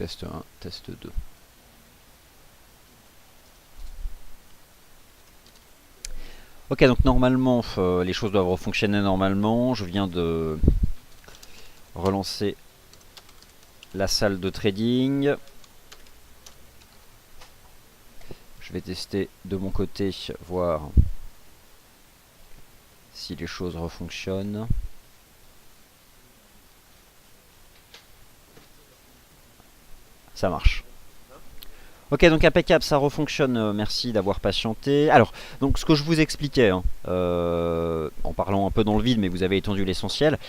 test 1, test 2. Ok, donc normalement, les choses doivent fonctionner normalement. Je viens de relancer la salle de trading. Je vais tester de mon côté, voir si les choses refonctionnent. Ça marche. Ok, donc impeccable, ça refonctionne. Merci d'avoir patienté. Alors, donc ce que je vous expliquais, hein, en parlant un peu dans le vide, mais vous avez étendu l'essentiel.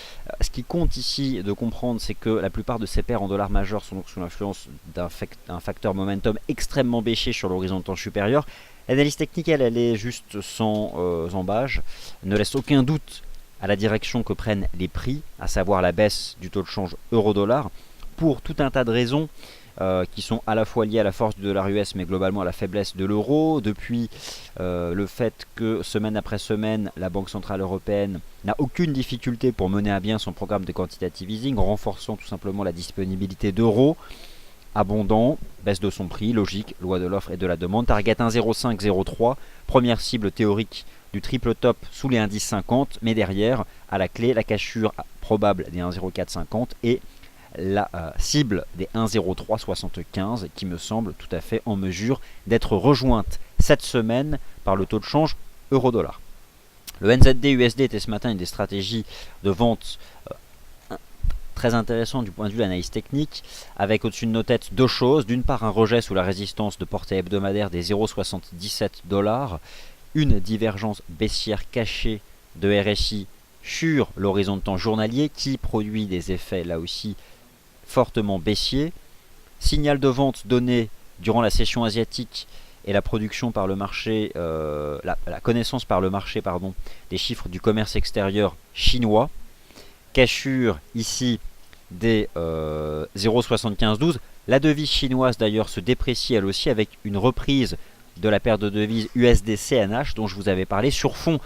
Ce qui compte ici de comprendre, c'est que la plupart de ces paires en dollars majeurs sont donc sous l'influence d'un facteur momentum extrêmement bêché sur l'horizon de temps supérieur. L'analyse technique, elle est juste sans embâge, ne laisse aucun doute à la direction que prennent les prix, à savoir la baisse du taux de change euro-dollar, pour tout un tas de raisons. Qui sont à la fois liés à la force du dollar US mais globalement à la faiblesse de l'euro, depuis le fait que semaine après semaine la Banque Centrale Européenne n'a aucune difficulté pour mener à bien son programme de quantitative easing, renforçant tout simplement la disponibilité d'euros abondant, baisse de son prix, logique, loi de l'offre et de la demande, target 1,0503, première cible théorique du triple top sous les indices 50, mais derrière, à la clé, la cassure probable des 1,0450 et la cible des 1,0375 qui me semble tout à fait en mesure d'être rejointe cette semaine par le taux de change euro-dollar. Le NZD-USD était ce matin une des stratégies de vente très intéressante du point de vue de l'analyse technique, avec au-dessus de nos têtes deux choses. D'une part, un rejet sous la résistance de portée hebdomadaire des 0,77$, une divergence baissière cachée de RSI sur l'horizon de temps journalier qui produit des effets là aussi fortement baissier, signal de vente donné durant la session asiatique et la production par le marché, la connaissance par le marché des chiffres du commerce extérieur chinois, cassure ici des 0,7512. La devise chinoise d'ailleurs se déprécie elle aussi avec une reprise de la paire de devises USD-CNH dont je vous avais parlé sur fond,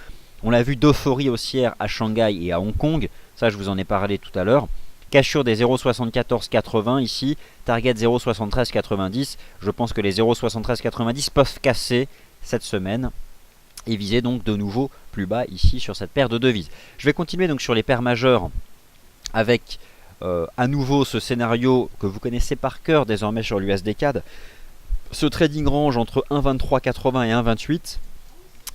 on l'a vu, d'euphorie haussière à Shanghai et à Hong Kong, ça je vous en ai parlé tout à l'heure. Cassure des 0,7480 ici, target 0,7390. Je pense que les 0,7390 peuvent casser cette semaine et viser donc de nouveau plus bas ici sur cette paire de devises. Je vais continuer donc sur les paires majeures avec à nouveau ce scénario que vous connaissez par cœur désormais sur l'USD CAD. Ce trading range entre 1,2380 et 1,28.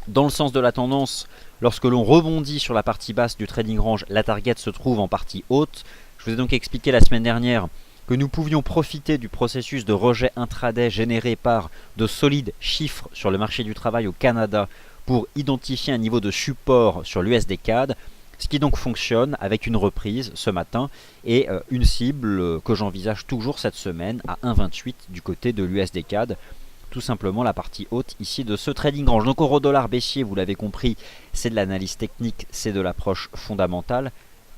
Dans le sens de la tendance, lorsque l'on rebondit sur la partie basse du trading range, la target se trouve en partie haute. Je vous ai donc expliqué la semaine dernière que nous pouvions profiter du processus de rejet intraday généré par de solides chiffres sur le marché du travail au Canada pour identifier un niveau de support sur l'USD CAD, ce qui donc fonctionne avec une reprise ce matin et une cible que j'envisage toujours cette semaine à 1,28 du côté de l'USD CAD. Tout simplement la partie haute ici de ce trading range. Donc euro dollar baissier, vous l'avez compris, c'est de l'analyse technique, c'est de l'approche fondamentale.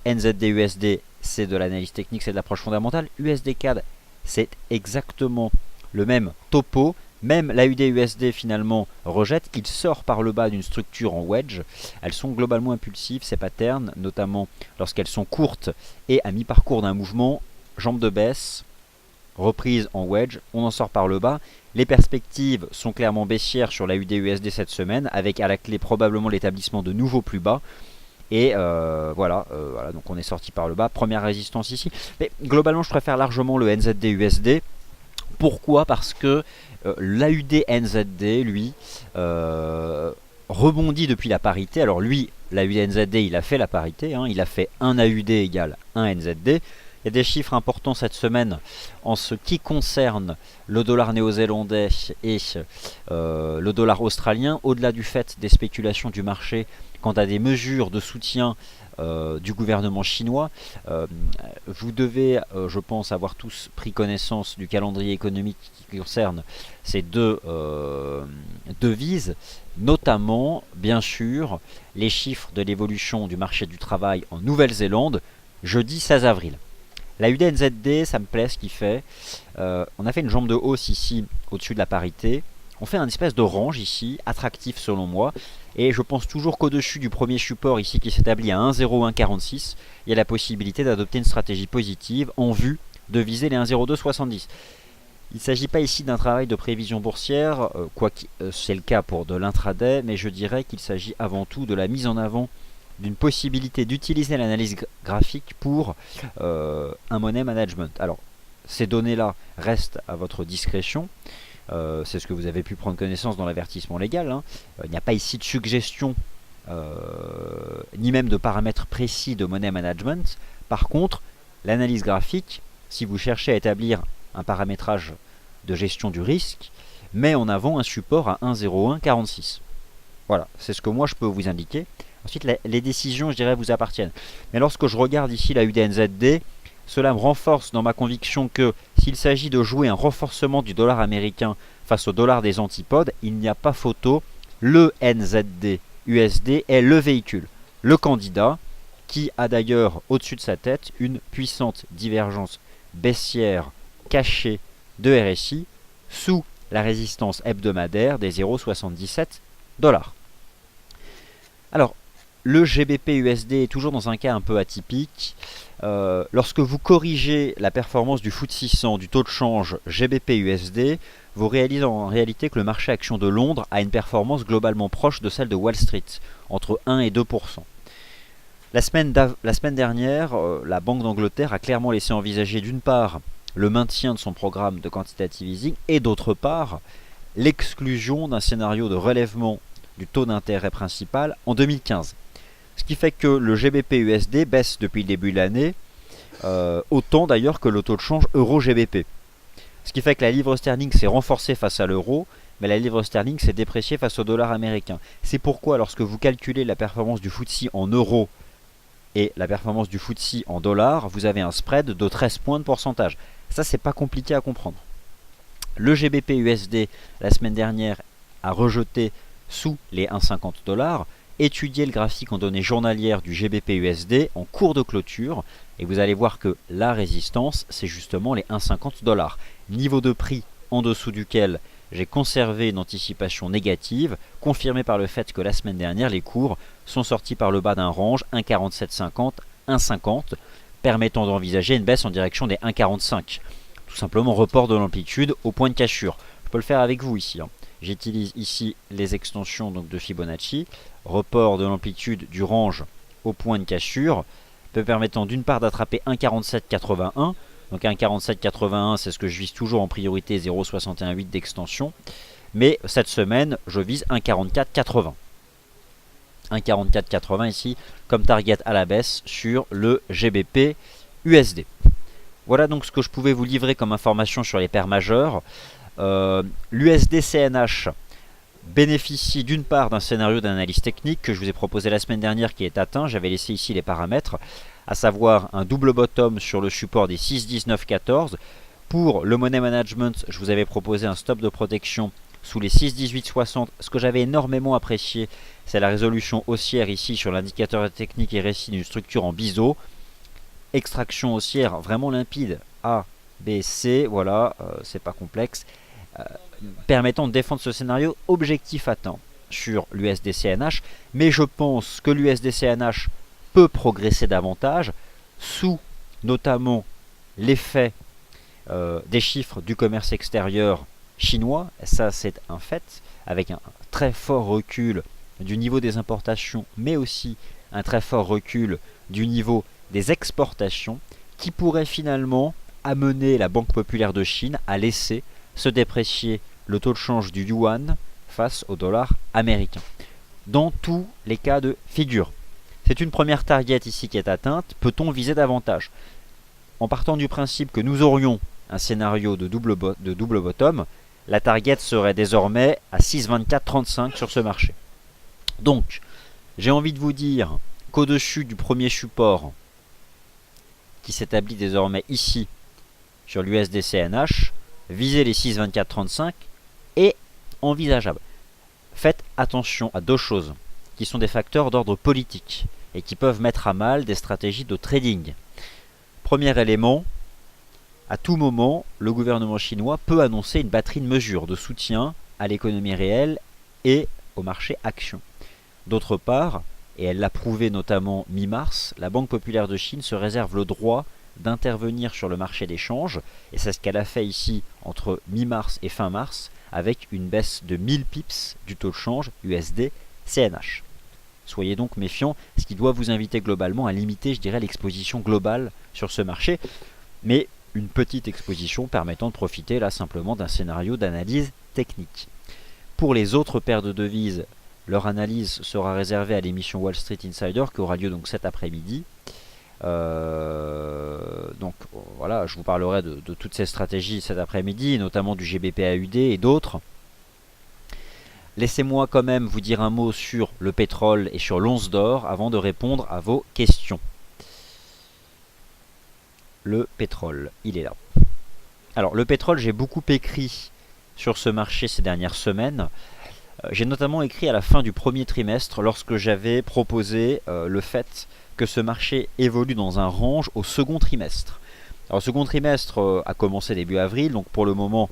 NZD USD, c'est de l'analyse technique, c'est de l'approche fondamentale. USD CAD, c'est exactement le même topo. Même l'AUD USD finalement rejette, il sort par le bas d'une structure en wedge. Elles sont globalement impulsives, ces patterns, notamment lorsqu'elles sont courtes et à mi-parcours d'un mouvement, jambe de baisse, reprise en wedge, on en sort par le bas. Les perspectives sont clairement baissières sur l'AUD USD cette semaine, avec à la clé probablement l'établissement de nouveaux plus bas. Et voilà, donc on est sorti par le bas. Première résistance ici. Mais globalement, je préfère largement le NZD USD. Pourquoi? Parce que l'AUD NZD, lui, rebondit depuis la parité. Alors lui, l'AUD NZD, il a fait la parité. Hein, il a fait 1 AUD égale 1 NZD. Il y a des chiffres importants cette semaine en ce qui concerne le dollar néo-zélandais et le dollar australien, au-delà du fait des spéculations du marché quant à des mesures de soutien du gouvernement chinois. Vous devez, je pense, avoir tous pris connaissance du calendrier économique qui concerne ces deux devises, notamment, bien sûr, les chiffres de l'évolution du marché du travail en Nouvelle-Zélande, jeudi 16 avril. La UDNZD, ça me plaît ce qu'il fait. On a fait une jambe de hausse ici, au-dessus de la parité. On fait un espèce de range ici, attractif selon moi. Et je pense toujours qu'au-dessus du premier support ici qui s'établit à 1,0146, il y a la possibilité d'adopter une stratégie positive en vue de viser les 1,0270. Il ne s'agit pas ici d'un travail de prévision boursière, quoique c'est le cas pour de l'intraday, mais je dirais qu'il s'agit avant tout de la mise en avant d'une possibilité d'utiliser l'analyse graphique pour un money management. Alors, ces données-là restent à votre discrétion. C'est ce que vous avez pu prendre connaissance dans l'avertissement légal. Hein. Il n'y a pas ici de suggestion, ni même de paramètres précis de money management. Par contre, l'analyse graphique, si vous cherchez à établir un paramétrage de gestion du risque, met en avant un support à 1,0146. Voilà, c'est ce que moi je peux vous indiquer. Ensuite, les décisions, je dirais, vous appartiennent. Mais lorsque je regarde ici la UDNZD, cela me renforce dans ma conviction que s'il s'agit de jouer un renforcement du dollar américain face au dollar des antipodes, il n'y a pas photo. Le NZD USD est le véhicule, le candidat, qui a d'ailleurs au-dessus de sa tête une puissante divergence baissière cachée de RSI sous la résistance hebdomadaire des 0,77 $. Alors, le GBP USD est toujours dans un cas un peu atypique. Lorsque vous corrigez la performance du FTSE 600 du taux de change GBP USD, vous réalisez en réalité que le marché action de Londres a une performance globalement proche de celle de Wall Street, entre 1 et 2%. La semaine dernière, la Banque d'Angleterre a clairement laissé envisager d'une part le maintien de son programme de quantitative easing et d'autre part l'exclusion d'un scénario de relèvement du taux d'intérêt principal en 2015. Ce qui fait que le GBP USD baisse depuis le début de l'année, autant d'ailleurs que le taux de change euro-GBP. Ce qui fait que la livre sterling s'est renforcée face à l'euro, mais la livre sterling s'est dépréciée face au dollar américain. C'est pourquoi lorsque vous calculez la performance du FTSE en euros et la performance du FTSE en dollars, vous avez un spread de 13 points de pourcentage. Ça, c'est pas compliqué à comprendre. Le GBP USD, la semaine dernière, a rejeté sous les 1,50 $. Étudiez le graphique en données journalières du GBP USD en cours de clôture et vous allez voir que la résistance, c'est justement les 1,50 $. Niveau de prix en dessous duquel j'ai conservé une anticipation négative, confirmée par le fait que la semaine dernière, les cours sont sortis par le bas d'un range 1,4750, 1,50, permettant d'envisager une baisse en direction des 1,45. Tout simplement report de l'amplitude au point de cassure. Je peux le faire avec vous ici. J'utilise ici les extensions donc, de Fibonacci. Report de l'amplitude du range au point de cassure, permettant d'une part d'attraper 1,4781. Donc 1,4781, c'est ce que je vise toujours en priorité, 0,618 d'extension. Mais cette semaine, je vise 1,4480. 1,4480 ici comme target à la baisse sur le GBP USD. Voilà donc ce que je pouvais vous livrer comme information sur les paires majeures. L'USD CNH bénéficie d'une part d'un scénario d'analyse technique que je vous ai proposé la semaine dernière qui est atteint. J'avais laissé ici les paramètres, à savoir un double bottom sur le support des 6,1914. Pour le money management, je vous avais proposé un stop de protection sous les 6,1860. Ce que j'avais énormément apprécié, c'est la résolution haussière ici sur l'indicateur technique et récit d'une structure en biseau. Extraction haussière vraiment limpide, A, B, C, voilà, c'est pas complexe. Permettant de défendre ce scénario, objectif atteint sur l'USD-CNH, mais je pense que l'USD-CNH peut progresser davantage sous notamment l'effet des chiffres du commerce extérieur chinois, ça c'est un fait, avec un très fort recul du niveau des importations, mais aussi un très fort recul du niveau des exportations, qui pourrait finalement amener la Banque populaire de Chine à laisser se déprécier le taux de change du yuan face au dollar américain. Dans tous les cas de figure. C'est une première target ici qui est atteinte. Peut-on viser davantage? En partant du principe que nous aurions un scénario de double bottom, la target serait désormais à 6,2435 sur ce marché. Donc, j'ai envie de vous dire qu'au-dessus du premier support qui s'établit désormais ici sur l'USD-CNH, viser les 6,2435 est envisageable. Faites attention à deux choses qui sont des facteurs d'ordre politique et qui peuvent mettre à mal des stratégies de trading. Premier élément, à tout moment, le gouvernement chinois peut annoncer une batterie de mesures de soutien à l'économie réelle et au marché actions. D'autre part, et elle l'a prouvé notamment mi-mars, la Banque populaire de Chine se réserve le droit d'intervenir sur le marché des changes, et c'est ce qu'elle a fait ici entre mi-mars et fin mars, avec une baisse de 1000 pips du taux de change USD-CNH. Soyez donc méfiants, ce qui doit vous inviter globalement à limiter, je dirais, l'exposition globale sur ce marché, mais une petite exposition permettant de profiter là simplement d'un scénario d'analyse technique. Pour les autres paires de devises, leur analyse sera réservée à l'émission Wall Street Insider qui aura lieu donc cet après-midi. Donc voilà, je vous parlerai de toutes ces stratégies cet après-midi, notamment du GBP-AUD et d'autres. Laissez-moi quand même vous dire un mot sur le pétrole et sur l'once d'or avant de répondre à vos questions. Le pétrole, il est là. Alors le pétrole, j'ai beaucoup écrit sur ce marché ces dernières semaines. J'ai notamment écrit à la fin du premier trimestre lorsque j'avais proposé le fait que ce marché évolue dans un range au second trimestre. Alors le second trimestre a commencé début avril, donc pour le moment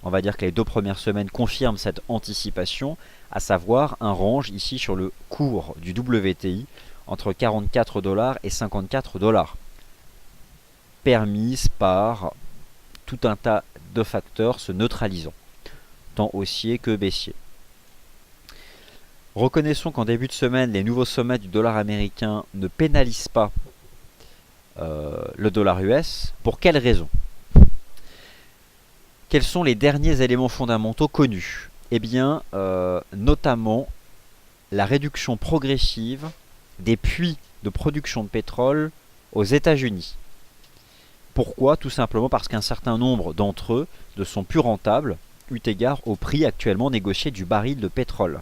on va dire que les 2 premières semaines confirment cette anticipation, à savoir un range ici sur le cours du WTI entre 44 $ et 54 $, permise par tout un tas de facteurs se neutralisant, tant haussier que baissier. Reconnaissons qu'en début de semaine, les nouveaux sommets du dollar américain ne pénalisent pas le dollar US. Pour quelles raisons? Quels sont les derniers éléments fondamentaux connus? Eh bien, notamment la réduction progressive des puits de production de pétrole aux États-Unis. Pourquoi? Tout simplement parce qu'un certain nombre d'entre eux ne sont plus rentables, eu égard au prix actuellement négocié du baril de pétrole.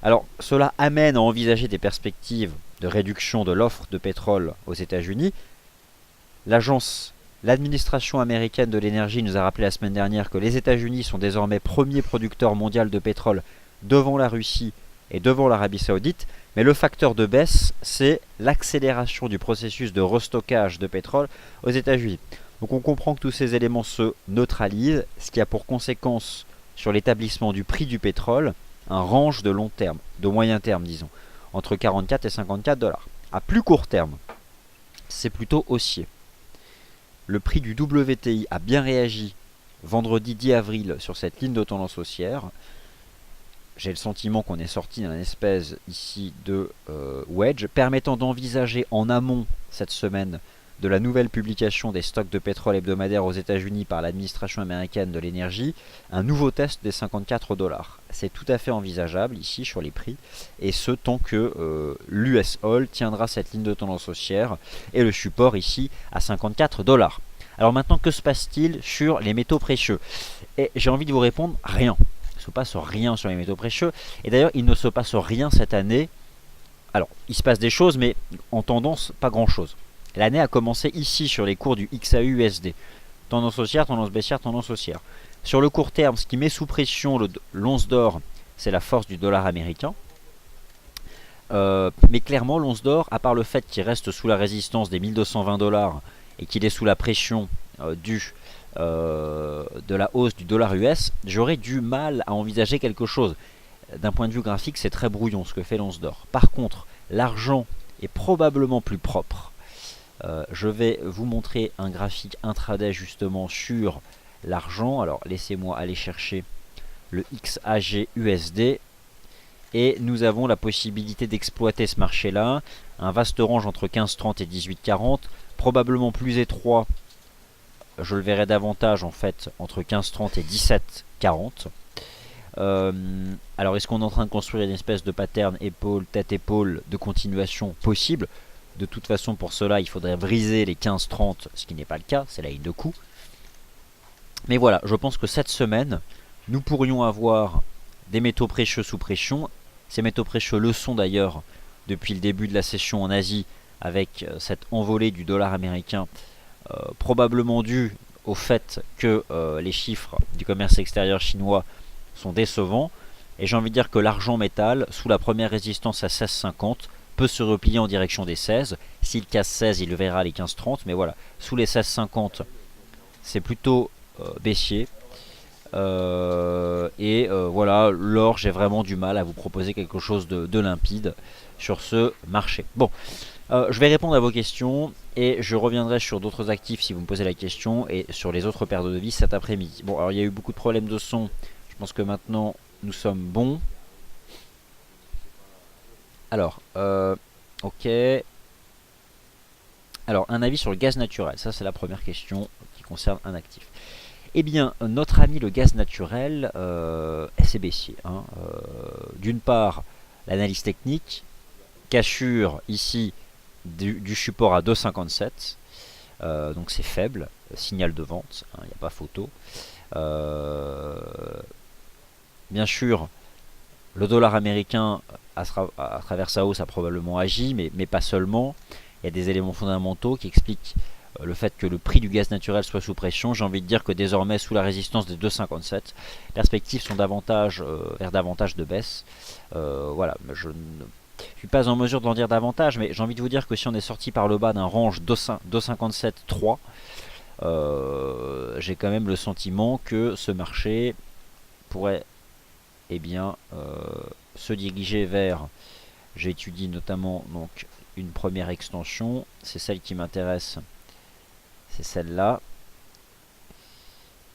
Alors, cela amène à envisager des perspectives de réduction de l'offre de pétrole aux États-Unis. L'administration américaine de l'énergie nous a rappelé la semaine dernière que les États-Unis sont désormais premier producteur mondial de pétrole devant la Russie et devant l'Arabie Saoudite. Mais le facteur de baisse, c'est l'accélération du processus de restockage de pétrole aux États-Unis. Donc on comprend que tous ces éléments se neutralisent, ce qui a pour conséquence sur l'établissement du prix du pétrole un range de long terme, de moyen terme disons, entre 44 et 54 $. À plus court terme, c'est plutôt haussier. Le prix du WTI a bien réagi vendredi 10 avril sur cette ligne de tendance haussière. J'ai le sentiment qu'on est sorti d'un espèce ici de wedge permettant d'envisager en amont cette semaine de la nouvelle publication des stocks de pétrole hebdomadaires aux États-Unis par l'administration américaine de l'énergie, un nouveau test des 54 $. C'est tout à fait envisageable ici sur les prix, et ce tant que l'US Oil tiendra cette ligne de tendance haussière et le support ici à 54 $. Alors maintenant, que se passe-t-il sur les métaux précieux? Et j'ai envie de vous répondre, rien. Il ne se passe rien sur les métaux précieux, et d'ailleurs il ne se passe rien cette année. Alors, il se passe des choses, mais en tendance, pas grand-chose. L'année a commencé ici sur les cours du XAU-USD. Tendance haussière, tendance baissière, tendance haussière. Sur le court terme, ce qui met sous pression l'once d'or, c'est la force du dollar américain. Mais clairement, l'once d'or, à part le fait qu'il reste sous la résistance des 1220 $ et qu'il est sous la pression de la hausse du dollar US, j'aurais du mal à envisager quelque chose. D'un point de vue graphique, c'est très brouillon ce que fait l'once d'or. Par contre, l'argent est probablement plus propre. Je vais vous montrer un graphique intraday justement sur l'argent. Alors laissez-moi aller chercher le XAG USD. Et nous avons la possibilité d'exploiter ce marché-là. Un vaste range entre 15,30 et 18,40. Probablement plus étroit, je le verrai davantage en fait, entre 15,30 et 17,40. Alors est-ce qu'on est en train de construire une espèce de pattern épaule, tête-épaule de continuation possible? De toute façon, pour cela, il faudrait briser les 15,30, ce qui n'est pas le cas, c'est la ligne de coup. Mais voilà, je pense que cette semaine, nous pourrions avoir des métaux précieux sous pression. Ces métaux précieux le sont d'ailleurs depuis le début de la session en Asie, avec cette envolée du dollar américain, probablement due au fait que les chiffres du commerce extérieur chinois sont décevants. Et j'ai envie de dire que l'argent métal, sous la première résistance à 16,50, peut se replier en direction des 16. S'il casse 16, il verra les 15,30. Mais voilà, sous les 16,50, c'est plutôt baissier. Voilà, l'or, j'ai vraiment du mal à vous proposer quelque chose de limpide sur ce marché. Bon, Je vais répondre à vos questions et je reviendrai sur d'autres actifs si vous me posez la question et sur les autres paires de devises cet après-midi. Bon, alors il y a eu beaucoup de problèmes de son. Je pense que maintenant nous sommes bons. Alors, ok. Alors, un avis sur le gaz naturel. Ça, c'est la première question qui concerne un actif. Eh bien, notre ami le gaz naturel s'est baissier. Hein. D'une part, l'analyse technique, cassure ici du support à 2,57. Donc c'est faible, signal de vente, il n'y a pas photo. Bien sûr, le dollar américain, à travers sa hausse, a probablement agi, mais pas seulement. Il y a des éléments fondamentaux qui expliquent le fait que le prix du gaz naturel soit sous pression. J'ai envie de dire que désormais, sous la résistance des 2,57, les perspectives sont davantage vers davantage de baisse. Voilà, je ne suis pas en mesure d'en dire davantage, mais j'ai envie de vous dire que si on est sorti par le bas d'un range 2,57-3, j'ai quand même le sentiment que ce marché pourrait se diriger vers, j'étudie notamment donc une première extension, c'est celle qui m'intéresse, c'est celle-là,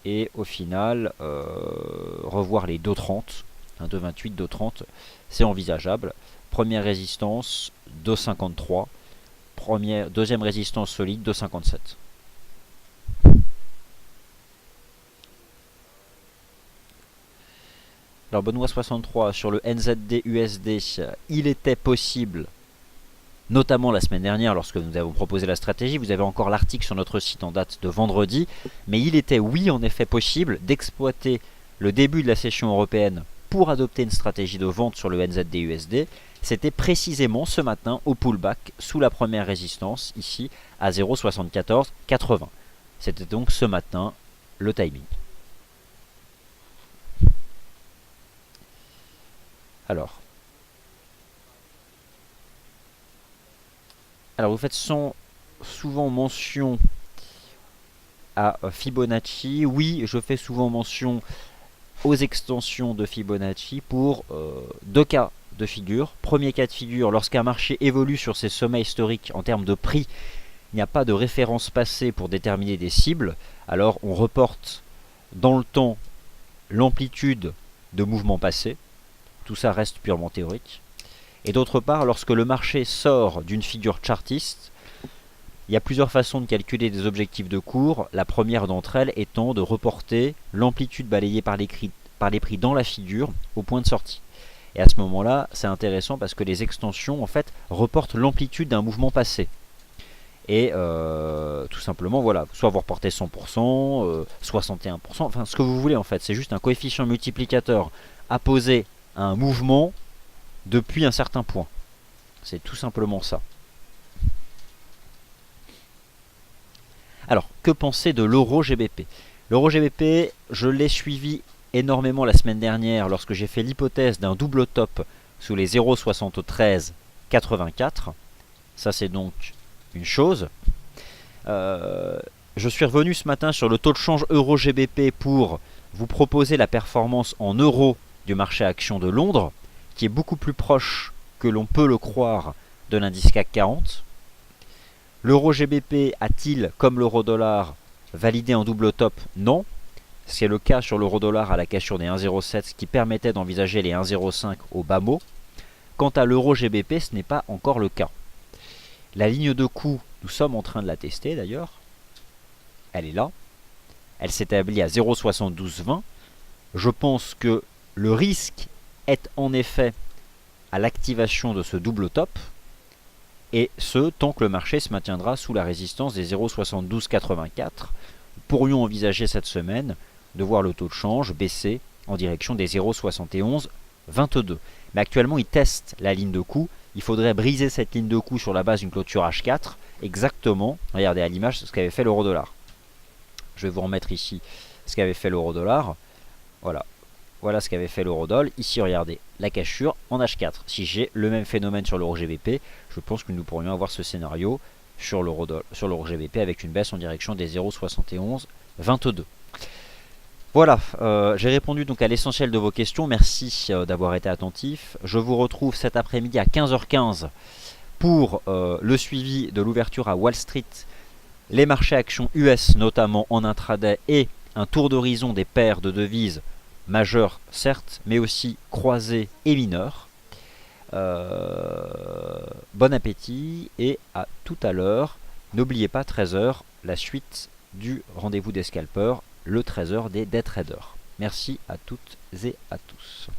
et au final revoir les 2,30, 2,28, 2,30, c'est envisageable. Première résistance 2,53, deuxième résistance solide 2,57. Alors Benoît 63 sur le NZD USD, il était possible, notamment la semaine dernière lorsque nous avons proposé la stratégie, vous avez encore l'article sur notre site en date de vendredi, mais il était oui en effet possible d'exploiter le début de la session européenne pour adopter une stratégie de vente sur le NZD USD. C'était précisément ce matin au pullback sous la première résistance ici à 0,7480. C'était donc ce matin le timing. Alors vous faites souvent mention à Fibonacci. Oui, je fais souvent mention aux extensions de Fibonacci pour deux cas de figure. Premier cas de figure, lorsqu'un marché évolue sur ses sommets historiques en termes de prix, il n'y a pas de référence passée pour déterminer des cibles, alors on reporte dans le temps l'amplitude de mouvement passé. Tout ça reste purement théorique. Et d'autre part, lorsque le marché sort d'une figure chartiste, il y a plusieurs façons de calculer des objectifs de cours. La première d'entre elles étant de reporter l'amplitude balayée par les prix dans la figure au point de sortie. Et à ce moment-là, c'est intéressant parce que les extensions, en fait, reportent l'amplitude d'un mouvement passé. Et tout simplement, voilà, soit vous reportez 100%, 61%, enfin ce que vous voulez en fait. C'est juste un coefficient multiplicateur apposé à un mouvement depuis un certain point. C'est tout simplement ça. Alors, que penser de l'euro GBP? L'euro GBP, je l'ai suivi énormément la semaine dernière lorsque j'ai fait l'hypothèse d'un double top sous les 0,7384. Ça, c'est donc une chose. Je suis revenu ce matin sur le taux de change euro GBP pour vous proposer la performance en euros du marché action de Londres, qui est beaucoup plus proche que l'on peut le croire de l'indice CAC 40. L'euro GBP a-t-il, comme l'euro dollar, validé en double top? Non. C'est le cas sur l'euro dollar à la cassure des 1,07, ce qui permettait d'envisager les 1,05 au bas mot. Quant à l'euro GBP, ce n'est pas encore le cas. La ligne de coût, nous sommes en train de la tester d'ailleurs. Elle est là. Elle s'établit à 0,7220. Je pense que le risque est en effet à l'activation de ce double top, et ce, tant que le marché se maintiendra sous la résistance des 0,7284. Nous pourrions envisager cette semaine de voir le taux de change baisser en direction des 0,7122. Mais actuellement, il teste la ligne de coût. Il faudrait briser cette ligne de coût sur la base d'une clôture H4, exactement, regardez à l'image, ce qu'avait fait l'euro-dollar. Je vais vous remettre ici ce qu'avait fait l'euro-dollar. Voilà. Voilà ce qu'avait fait l'euro-dollar. Ici, regardez, la cassure en H4. Si j'ai le même phénomène sur l'euro GBP, je pense que nous pourrions avoir ce scénario sur l'euro GBP avec une baisse en direction des 0,7122. Voilà, j'ai répondu donc à l'essentiel de vos questions. Merci d'avoir été attentif. Je vous retrouve cet après-midi à 15h15 pour le suivi de l'ouverture à Wall Street, les marchés actions US notamment en intraday et un tour d'horizon des paires de devises majeures certes, mais aussi croisées et mineures. Bon appétit et à tout à l'heure. N'oubliez pas 13h, la suite du rendez-vous des scalpers, le 13h des day traders. Merci à toutes et à tous.